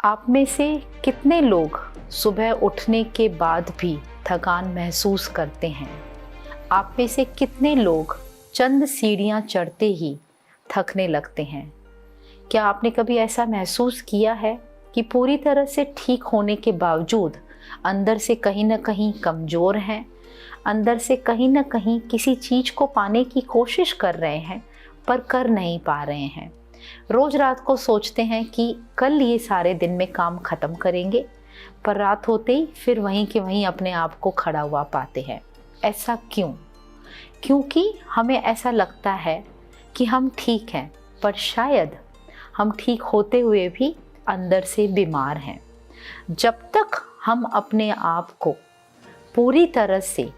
आप में से कितने लोग सुबह उठने के बाद भी थकान महसूस करते हैं? आप में से कितने लोग चंद सीढ़ियां चढ़ते ही थकने लगते हैं? क्या आपने कभी ऐसा महसूस किया है कि पूरी तरह से ठीक होने के बावजूद अंदर से कहीं ना कहीं कमज़ोर हैं, अंदर से कहीं ना कहीं किसी चीज़ को पाने की कोशिश कर रहे हैं पर कर नहीं पा रहे हैं? रोज़ रात को सोचते हैं कि कल ये सारे दिन में काम ख़त्म करेंगे, पर रात होते ही फिर वहीं के वहीं अपने आप को खड़ा हुआ पाते हैं। ऐसा क्यों? क्योंकि हमें ऐसा लगता है कि हम ठीक हैं, पर शायद हम ठीक होते हुए भी अंदर से बीमार हैं। जब तक हम अपने आप को पूरी तरह से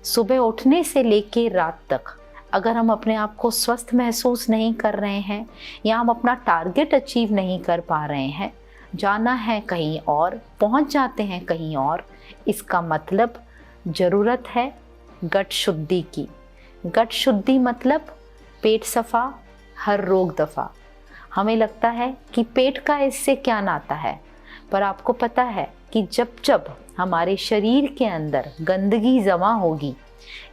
सुबह उठने से लेके रात तक अगर हम अपने आप को स्वस्थ महसूस नहीं कर रहे हैं या हम अपना टारगेट अचीव नहीं कर पा रहे हैं, जाना है कहीं और, पहुंच जाते हैं कहीं और, इसका मतलब ज़रूरत है गट शुद्धि की। गट शुद्धि मतलब पेट सफ़ा, हर रोग दफ़ा। हमें लगता है कि पेट का इससे क्या नाता है, पर आपको पता है कि जब जब हमारे शरीर के अंदर गंदगी जमा होगी,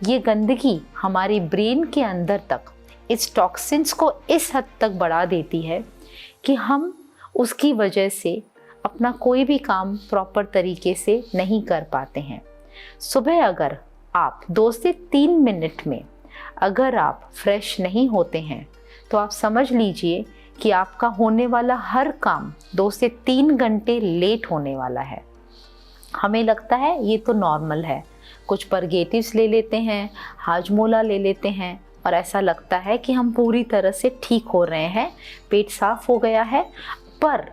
ये गंदगी हमारी ब्रेन के अंदर तक इस टॉक्सिन्स को इस हद तक बढ़ा देती है कि हम उसकी वजह से अपना कोई भी काम प्रॉपर तरीके से नहीं कर पाते हैं। सुबह अगर आप 2 से 3 मिनट में अगर आप फ्रेश नहीं होते हैं तो आप समझ लीजिए कि आपका होने वाला हर काम 2 से 3 घंटे लेट होने वाला है। हमें लगता है ये तो नॉर्मल है, कुछ परगेटिव्स ले लेते हैं, हाजमोला ले लेते हैं और ऐसा लगता है कि हम पूरी तरह से ठीक हो रहे हैं, पेट साफ हो गया है। पर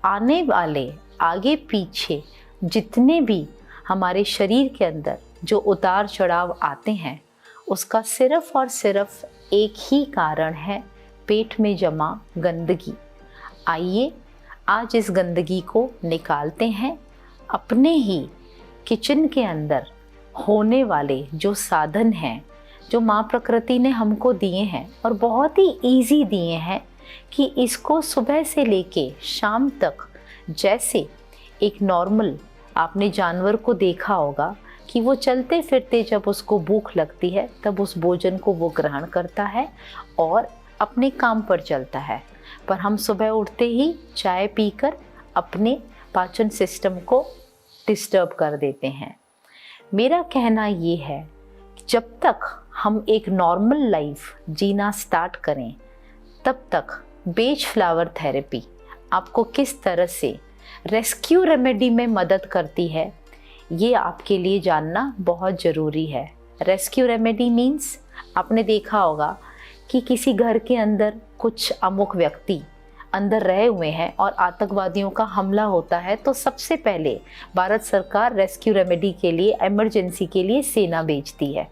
आने वाले आगे पीछे जितने भी हमारे शरीर के अंदर जो उतार चढ़ाव आते हैं, उसका सिर्फ और सिर्फ एक ही कारण है, पेट में जमा गंदगी। आइए आज इस गंदगी को निकालते हैं। अपने ही किचन के अंदर होने वाले जो साधन हैं, जो माँ प्रकृति ने हमको दिए हैं और बहुत ही इजी दिए हैं कि इसको सुबह से लेके शाम तक, जैसे एक नॉर्मल आपने जानवर को देखा होगा कि वो चलते फिरते जब उसको भूख लगती है तब उस भोजन को वो ग्रहण करता है और अपने काम पर चलता है। पर हम सुबह उठते ही चाय पीकर अपने पाचन सिस्टम को डिस्टर्ब कर देते हैं। मेरा कहना ये है कि जब तक हम एक नॉर्मल लाइफ जीना स्टार्ट करें, तब तक बेज फ्लावर थेरेपी आपको किस तरह से रेस्क्यू रेमेडी में मदद करती है, ये आपके लिए जानना बहुत ज़रूरी है। रेस्क्यू रेमेडी मीन्स आपने देखा होगा कि किसी घर के अंदर कुछ अमुक व्यक्ति अंदर रहे हुए हैं और आतंकवादियों का हमला होता है, तो सबसे पहले भारत सरकार रेस्क्यू रेमेडी के लिए, इमरजेंसी के लिए सेना भेजती है।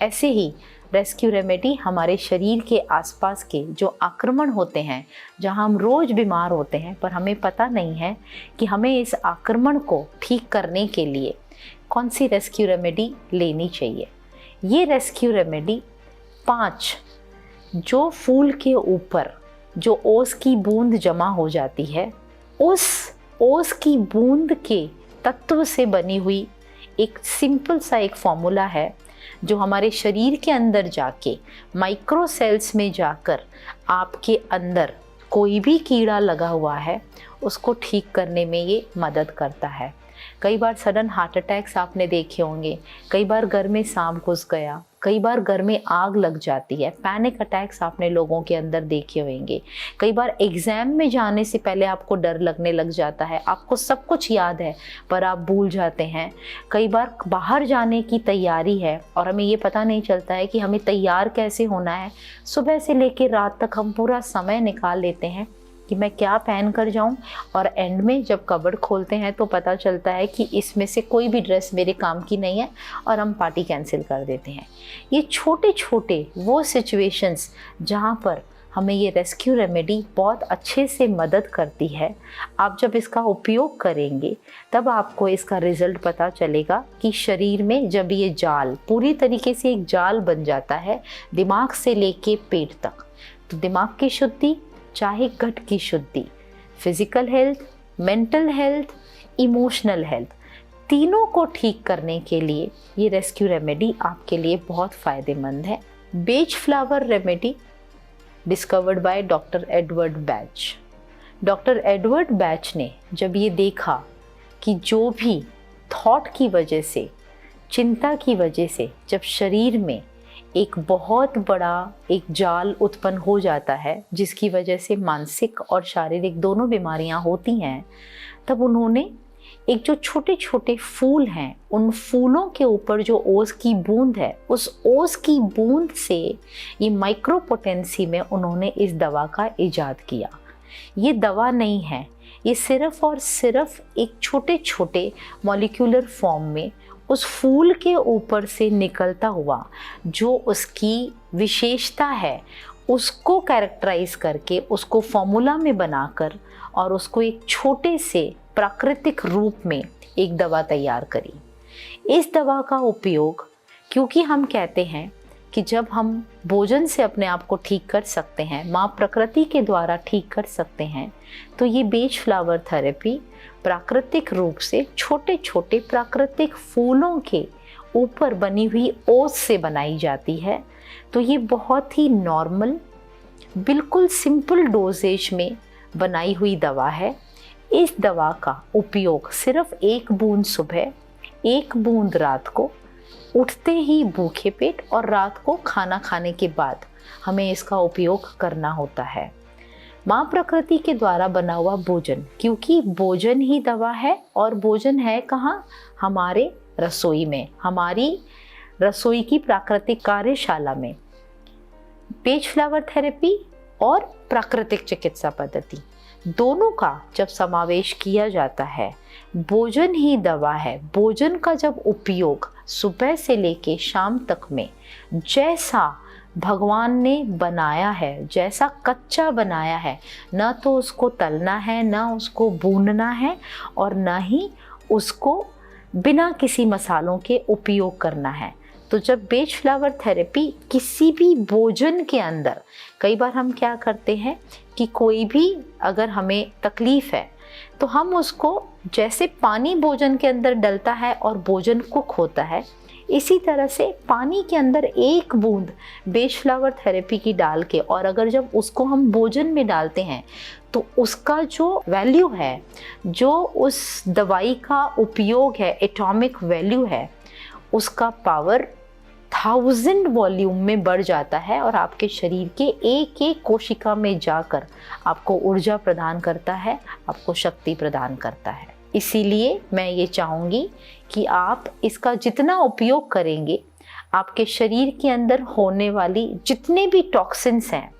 ऐसे ही रेस्क्यू रेमेडी हमारे शरीर के आसपास के जो आक्रमण होते हैं, जहां हम रोज़ बीमार होते हैं पर हमें पता नहीं है कि हमें इस आक्रमण को ठीक करने के लिए कौन सी रेस्क्यू रेमेडी लेनी चाहिए। ये रेस्क्यू रेमेडी 5 जो फूल के ऊपर जो ओस की बूंद जमा हो जाती है, उस ओस की बूंद के तत्व से बनी हुई एक सिंपल सा एक फॉर्मूला है, जो हमारे शरीर के अंदर जाके माइक्रो सेल्स में जाकर आपके अंदर कोई भी कीड़ा लगा हुआ है उसको ठीक करने में ये मदद करता है। कई बार सडन हार्ट अटैक्स आपने देखे होंगे, कई बार घर में सांप घुस गया, कई बार घर में आग लग जाती है, पैनिक अटैक्स आपने लोगों के अंदर देखे होंगे, कई बार एग्ज़ाम में जाने से पहले आपको डर लगने लग जाता है, आपको सब कुछ याद है पर आप भूल जाते हैं, कई बार बाहर जाने की तैयारी है और हमें ये पता नहीं चलता है कि हमें तैयार कैसे होना है। सुबह से लेकर रात तक हम पूरा समय निकाल लेते हैं कि मैं क्या पहन कर जाऊं, और एंड में जब कबर्ड खोलते हैं तो पता चलता है कि इसमें से कोई भी ड्रेस मेरे काम की नहीं है और हम पार्टी कैंसिल कर देते हैं। ये छोटे छोटे वो सिचुएशंस जहां पर हमें ये रेस्क्यू रेमेडी बहुत अच्छे से मदद करती है। आप जब इसका उपयोग करेंगे तब आपको इसका रिज़ल्ट पता चलेगा कि शरीर में जब ये जाल पूरी तरीके से एक जाल बन जाता है, दिमाग से लेके पेट तक, तो दिमाग की शुद्धि, चाहे गट की शुद्धि, physical health, mental health, emotional health, तीनों को ठीक करने के लिए ये रेस्क्यू रेमेडी आपके लिए बहुत फ़ायदेमंद है। बेच flower remedy discovered by doctor Edward batch. Doctor Edward batch ने जब ये देखा कि जो भी थॉट की वजह से, चिंता की वजह से जब शरीर में एक बहुत बड़ा एक जाल उत्पन्न हो जाता है, जिसकी वजह से मानसिक और शारीरिक दोनों बीमारियां होती हैं, तब उन्होंने एक जो छोटे छोटे फूल हैं, उन फूलों के ऊपर जो ओस की बूंद है, उस ओस की बूंद से ये माइक्रो पोटेंसी में उन्होंने इस दवा का इजाद किया। ये दवा नहीं है, ये सिर्फ और सिर्फ एक छोटे छोटे मॉलिक्यूलर फॉर्म में उस फूल के ऊपर से निकलता हुआ जो उसकी विशेषता है उसको कैरेक्टराइज करके, उसको फॉर्मूला में बनाकर और उसको एक छोटे से प्राकृतिक रूप में एक दवा तैयार करी। इस दवा का उपयोग, क्योंकि हम कहते हैं कि जब हम भोजन से अपने आप को ठीक कर सकते हैं, माँ प्रकृति के द्वारा ठीक कर सकते हैं, तो ये बेच फ्लावर थेरेपी प्राकृतिक रूप से छोटे छोटे प्राकृतिक फूलों के ऊपर बनी हुई ओस से बनाई जाती है। तो ये बहुत ही नॉर्मल, बिल्कुल सिंपल डोजेज में बनाई हुई दवा है। इस दवा का उपयोग सिर्फ 1 बूंद सुबह, 1 बूंद रात को, उठते ही भूखे पेट और रात को खाना खाने के बाद हमें इसका उपयोग करना होता है। माँ प्रकृति के द्वारा बना हुआ भोजन, क्योंकि भोजन ही दवा है, और भोजन है कहाँ? हमारे रसोई में, हमारी रसोई की प्राकृतिक कार्यशाला में। बेच फ्लावर थेरेपी और प्राकृतिक चिकित्सा पद्धति दोनों का जब समावेश किया जाता है, भोजन ही दवा है। भोजन का जब उपयोग सुबह से लेके शाम तक में जैसा भगवान ने बनाया है, जैसा कच्चा बनाया है, ना तो उसको तलना है, ना उसको भूनना है, और ना ही उसको बिना किसी मसालों के उपयोग करना है। तो जब बेच फ्लावर थेरेपी किसी भी भोजन के अंदर, कई बार हम क्या करते हैं कि कोई भी अगर हमें तकलीफ़ है तो हम उसको, जैसे पानी भोजन के अंदर डलता है और भोजन कुक होता है, इसी तरह से पानी के अंदर 1 बूंद बेच फ्लावर थेरेपी की डाल के, और अगर जब उसको हम भोजन में डालते हैं तो उसका जो वैल्यू है, जो उस दवाई का उपयोग है, एटॉमिक वैल्यू है, उसका पावर 1000 वॉल्यूम में बढ़ जाता है और आपके शरीर के एक एक कोशिका में जाकर आपको ऊर्जा प्रदान करता है, आपको शक्ति प्रदान करता है। इसीलिए मैं ये चाहूँगी कि आप इसका जितना उपयोग करेंगे, आपके शरीर के अंदर होने वाली जितने भी टॉक्सिन्स हैं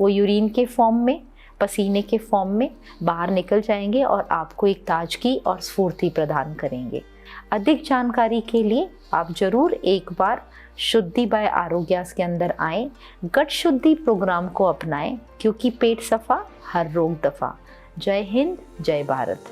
वो यूरिन के फॉर्म में, पसीने के फॉर्म में बाहर निकल जाएंगे और आपको एक ताजगी और स्फूर्ति प्रदान करेंगे। अधिक जानकारी के लिए आप जरूर एक बार शुद्धि बाय आरोग्यास के अंदर आएं, गट शुद्धि प्रोग्राम को अपनाएं, क्योंकि पेट सफा हर रोग दफा। जय हिंद, जय भारत।